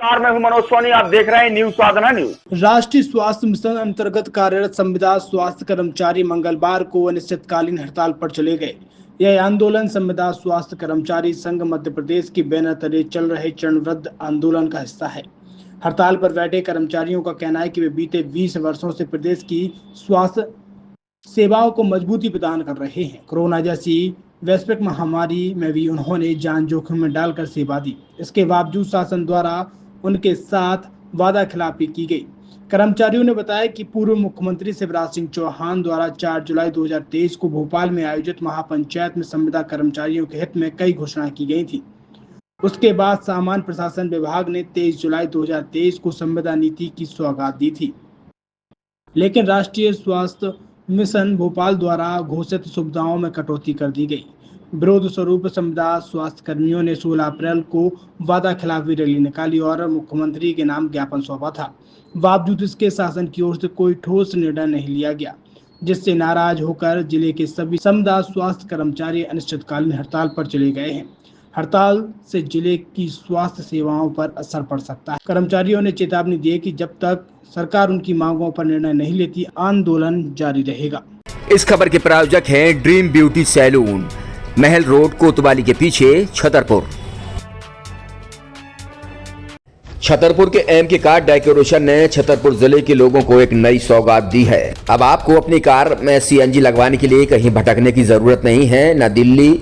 नमस्कार, मैं हूं मनोज सोनी। आप देख रहे हैं न्यूज साधना न्यूज। राष्ट्रीय स्वास्थ्य मिशन अंतर्गत कार्यरत संविदा स्वास्थ्य कर्मचारी मंगलवार को अनिश्चितकालीन हड़ताल पर चले गए। यह आंदोलन संविदा स्वास्थ्य कर्मचारी संघ मध्य प्रदेश की बैनर तले चल रहे चरणबद्ध आंदोलन का हिस्सा है। हड़ताल पर बैठे कर्मचारियों का कहना है कि वे बीते 20 वर्षों से प्रदेश की स्वास्थ्य सेवाओं को मजबूती प्रदान कर रहे हैं। कोरोना जैसी वैश्विक महामारी में भी उन्होंने जान जोखिम में डालकर सेवा दी। इसके बावजूद शासन द्वारा उनके साथ वादा खिलाफी की गई। कर्मचारियों ने बताया कि पूर्व मुख्यमंत्री शिवराज सिंह चौहान द्वारा 4 जुलाई 2023 को भोपाल में आयोजित महापंचायत में संविदा कर्मचारियों के हित में कई घोषणाएं की गई थी। उसके बाद सामान्य प्रशासन विभाग ने 23 जुलाई 2023 को संविदा नीति की सौगात दी थी, लेकिन राष्ट्रीय स्वास्थ्य मिशन भोपाल द्वारा घोषित सुविधाओं में कटौती कर दी गई। विरोध स्वरूप संविदा स्वास्थ्य कर्मियों ने 16 अप्रैल को वादा खिलाफी रैली निकाली और मुख्यमंत्री के नाम ज्ञापन सौंपा था। बावजूद इसके शासन की ओर से कोई ठोस निर्णय नहीं लिया गया, जिससे नाराज होकर जिले के सभी संविदा स्वास्थ्य कर्मचारी अनिश्चितकालीन हड़ताल पर चले गए हैं। हड़ताल से जिले की स्वास्थ्य सेवाओं पर असर पड़ सकता है। कर्मचारियों ने चेतावनी दी कि जब तक सरकार उनकी मांगों पर निर्णय नहीं लेती, आंदोलन जारी रहेगा। इस खबर के प्रायोजक हैं ड्रीम ब्यूटी सैलून, महल रोड कोतवाली के पीछे, छतरपुर। छतरपुर के एमके कार डेकोरेशन ने छतरपुर जिले के लोगों को एक नई सौगात दी है। अब आपको अपनी कार में सीएनजी लगवाने के लिए कहीं भटकने की जरूरत नहीं है, न दिल्ली,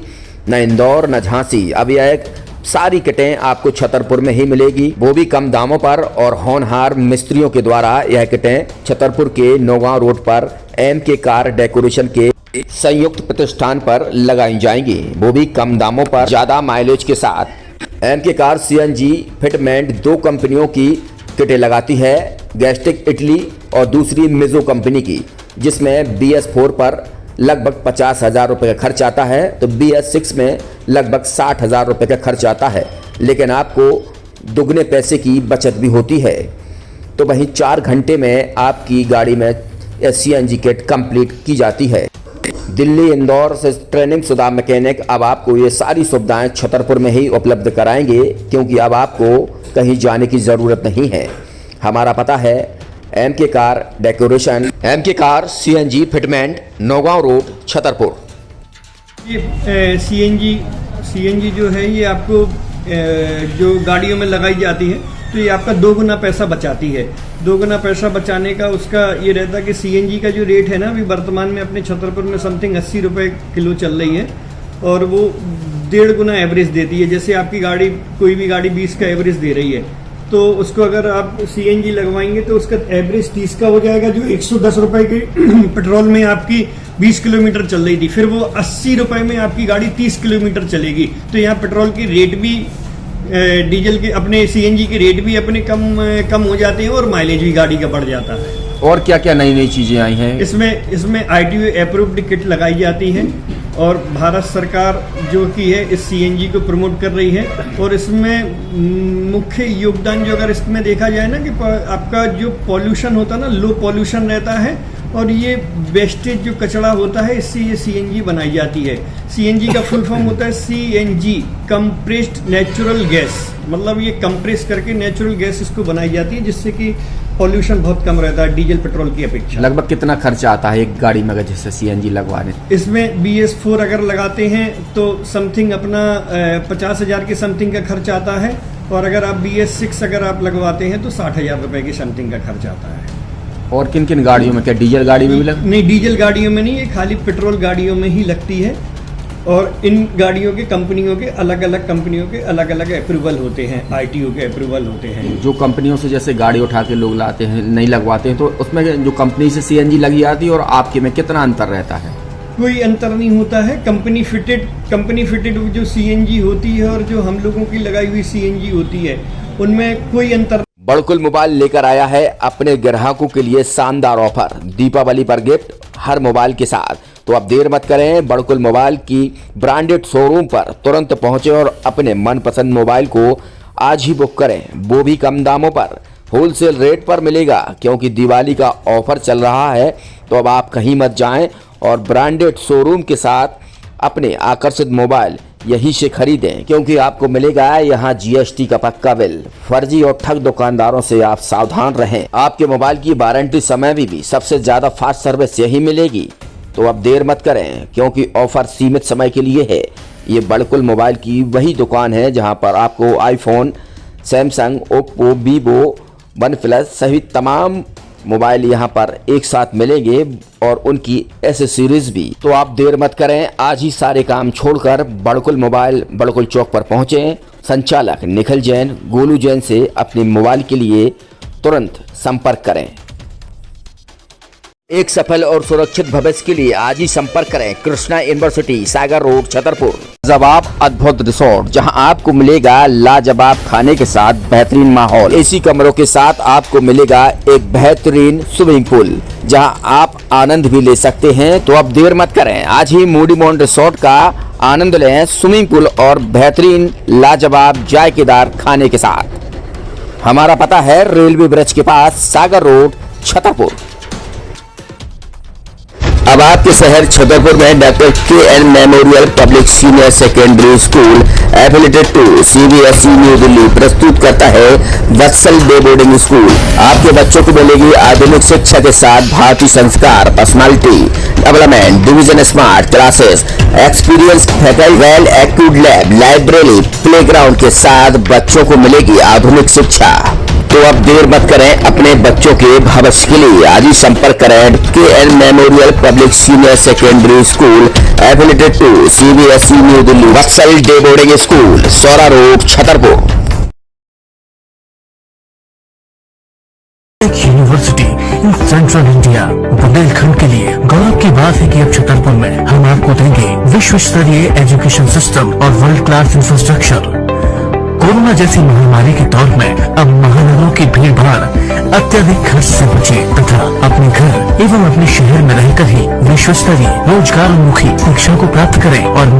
न इंदौर, न झांसी। अब यह सारी किटें आपको छतरपुर में ही मिलेगी, वो भी कम दामों पर और होनहार मिस्त्रियों के द्वारा। यह किटें छतरपुर के नौगांव रोड पर एमके कार डेकोरेशन के संयुक्त प्रतिष्ठान पर लगाई जाएंगी, वो भी कम दामों पर, ज्यादा माइलेज के साथ। एमके कार सीएनजी फिटमेंट 2 कंपनियों की किटें लगाती है, गैस्टिक इटली और दूसरी मिजो कंपनी की, जिसमें BS4 पर लगभग 50,000 रुपये का खर्च आता है, तो BS6 में लगभग 60,000 रुपये का खर्च आता है, लेकिन आपको दुगने पैसे की बचत भी होती है। तो वहीं 4 घंटे में आपकी गाड़ी में सीएनजी किट कंप्लीट की जाती है। दिल्ली, इंदौर से ट्रेनिंग शुदा मैकेनिक अब आपको ये सारी सुविधाएं छतरपुर में ही उपलब्ध कराएंगे, क्योंकि अब आपको कहीं जाने की ज़रूरत नहीं है। हमारा पता है MK car decoration, MK car CNG fitment, Naugaon road, Chhatarpur. ये सीएनजी जो है ये आपको जो गाड़ियों में लगाई जाती है, तो ये आपका 2 गुना पैसा बचाती है। 2 गुना पैसा बचाने का उसका ये रहता है कि सीएनजी का जो रेट है ना, अभी वर्तमान में अपने छतरपुर में समथिंग 80 रुपये किलो चल रही है, और वो 1.5 गुना एवरेज देती है। जैसे आपकी गाड़ी, कोई भी गाड़ी 20 का एवरेज दे रही है, तो उसको अगर आप सीएनजी लगवाएंगे तो उसका एवरेज 30 का हो जाएगा, जो 110 रुपए के पेट्रोल में आपकी 20 किलोमीटर चल रही थी, फिर वो 80 रुपए में आपकी गाड़ी 30 किलोमीटर चलेगी। तो यहाँ पेट्रोल की रेट भी, डीजल के, अपने सीएनजी के रेट भी अपने कम हो जाते हैं और माइलेज भी गाड़ी का बढ़ जाता है। और क्या क्या नई चीजें आई हैं? इसमें ITO अप्रूव्ड किट लगाई जाती है, और भारत सरकार जो की है इस सीएनजी को प्रमोट कर रही है। और इसमें मुख्य योगदान जो अगर इसमें देखा जाए ना, कि आपका जो पॉल्यूशन होता है ना, लो पॉल्यूशन रहता है, और ये वेस्टेज जो कचरा होता है, इससे ये सीएनजी बनाई जाती है। सीएनजी का फुल फॉर्म होता है CNG, कंप्रेस्ड नेचुरल गैस, मतलब ये कंप्रेस करके नेचुरल गैस इसको बनाई जाती है, जिससे कि पॉल्यूशन बहुत कम रहता है डीजल पेट्रोल की अपेक्षा। लगभग कितना खर्चा आता है एक गाड़ी में अगर जैसे सीएनजी लगवाने? इसमें BS4 अगर लगाते हैं तो समथिंग अपना 50,000 के समथिंग का खर्च आता है, और अगर आप BS6 अगर आप लगवाते हैं तो 60,000 रुपए की समथिंग का खर्च आता है। और किन किन गाड़ियों में? क्या डीजल गाड़ी में भी लगती? नहीं, डीजल गाड़ियों में नहीं, ये खाली पेट्रोल गाड़ियों में ही लगती है। और इन गाड़ियों के कंपनियों के अलग अलग अप्रूवल होते हैं, ITO के अप्रूवल होते हैं। जो कंपनियों से जैसे गाड़ी उठा के लोग लाते हैं, नहीं लगवाते हैं, तो उसमें जो कंपनी से सीएनजी लगी जाती है और आपके में कितना अंतर रहता है? कोई अंतर नहीं होता है। कंपनी फिटेड जो सीएनजी होती है और जो हम लोगों की लगाई हुई सीएनजी होती है, उनमें कोई अंतर। बड़कुल मोबाइल लेकर आया है अपने ग्राहकों के लिए शानदार ऑफर, दीपावली पर गिफ्ट हर मोबाइल के साथ। तो अब देर मत करें, बड़कुल मोबाइल की ब्रांडेड शोरूम पर तुरंत पहुंचे और अपने मनपसंद मोबाइल को आज ही बुक करें, वो भी कम दामों पर, होलसेल रेट पर मिलेगा, क्योंकि दिवाली का ऑफर चल रहा है। तो अब आप कहीं मत जाएं और ब्रांडेड शोरूम के साथ अपने आकर्षित मोबाइल यहीं से खरीदें, क्योंकि आपको मिलेगा यहाँ जीएसटी का पक्का बिल। फर्जी और ठग दुकानदारों से आप सावधान रहें। आपके मोबाइल की वारंटी समय में भी सबसे ज्यादा फास्ट सर्विस यही मिलेगी। तो अब देर मत करें, क्योंकि ऑफर सीमित समय के लिए है। ये बड़कुल मोबाइल की वही दुकान है जहां पर आपको iPhone, Samsung, Oppo, Vivo, OnePlus सहित तमाम मोबाइल यहां पर एक साथ मिलेंगे और उनकी एसेसरीज भी। तो आप देर मत करें, आज ही सारे काम छोड़कर बड़कुल मोबाइल बड़कुल चौक पर पहुंचें। संचालक निखिल जैन, गोलू जैन से अपने मोबाइल के लिए तुरंत संपर्क करें। एक सफल और सुरक्षित भविष्य के लिए आज ही संपर्क करें कृष्णा यूनिवर्सिटी, सागर रोड, छतरपुर। लाजवाब अद्भुत रिसोर्ट, जहां आपको मिलेगा लाजवाब खाने के साथ बेहतरीन माहौल, एसी कमरों के साथ आपको मिलेगा एक बेहतरीन स्विमिंग पूल, जहां आप आनंद भी ले सकते हैं। तो अब देर मत करें, आज ही मूडीमोन रिसोर्ट का आनंद लें, स्विमिंग पूल और बेहतरीन लाजवाब जायकेदार खाने के साथ। हमारा पता है रेलवे ब्रिज के पास, सागर रोड, छतरपुर। अब आपके शहर छतरपुर में doctor KN. Memorial public senior secondary school affiliated to CBSE New Delhi प्रस्तुत करता है वत्सल डे बोर्डिंग स्कूल। आपके बच्चों को मिलेगी आधुनिक शिक्षा के साथ भारतीय संस्कार, personality development, division smart classes, experience faculty, well accrued lab, library, playground के साथ बच्चों को मिलेगी आधुनिक शिक्षा। तो अब देर मत करें, अपने बच्चों के भविष्य के लिए आज ही संपर्क करें KN. Memorial public senior secondary school affiliated to CBSE New Delhi, Vatsal day boarding school, Saura road, Chhatarpur. University in central India, Bundelkhand के लिए गौरव की बात है कि अब छतरपुर में हम आपको देंगे विश्व स्तरीय एजुकेशन सिस्टम और वर्ल्ड क्लास इंफ्रास्ट्रक्चर। कोरोना जैसी महामारी के दौर में अब महानगरों की भीड़ भाड़ अत्यधिक खर्च से बचे तथा अपने घर एवं अपने शहर में रहकर ही विश्व स्तरीय रोजगार उन्मुखी शिक्षा को प्राप्त करें और